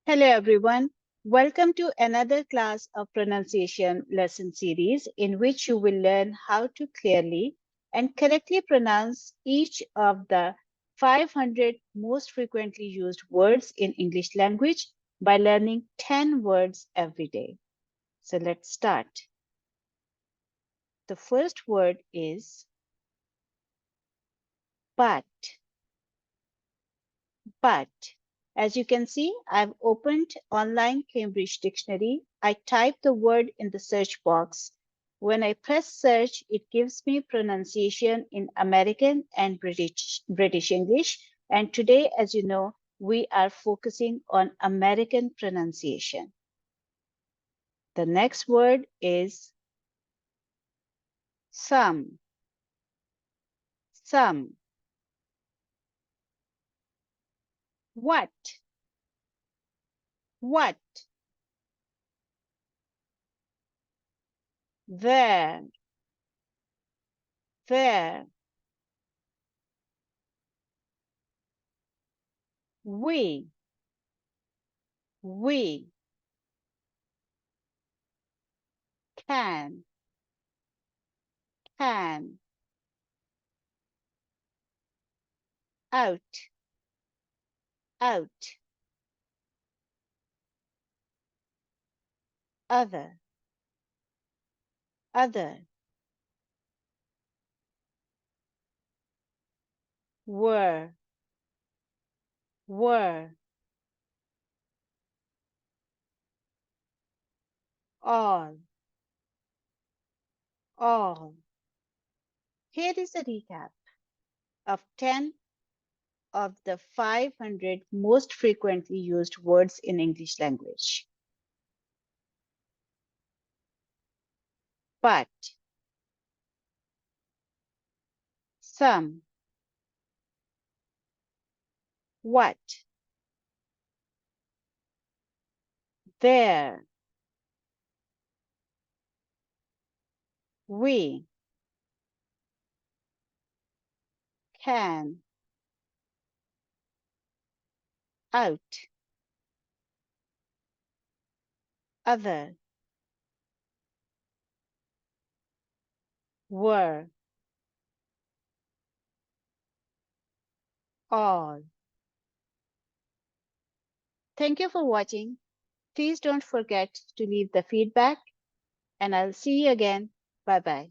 Hello everyone. Welcome to another class of pronunciation lesson series in which you will learn how to clearly and correctly pronounce each of the 500 most frequently used words in English language by learning 10 words every day. So let's start. The first word is but. But as you can see, I've opened online Cambridge Dictionary. I type the word in the search box. When I press search, it gives me pronunciation in American and British English. And today, as you know, we are focusing on American pronunciation. The next word is some. Some. What? What? There. There. We. We. Can. Can. Out. Out. Other. Other. Were. Were. All. All. Here is a recap of 10 of the 500 most frequently used words in English language. But, some, what, there, we, can, out, other, were, all. Thank you for watching. Please don't forget to leave the feedback, and I'll see you again. Bye-bye.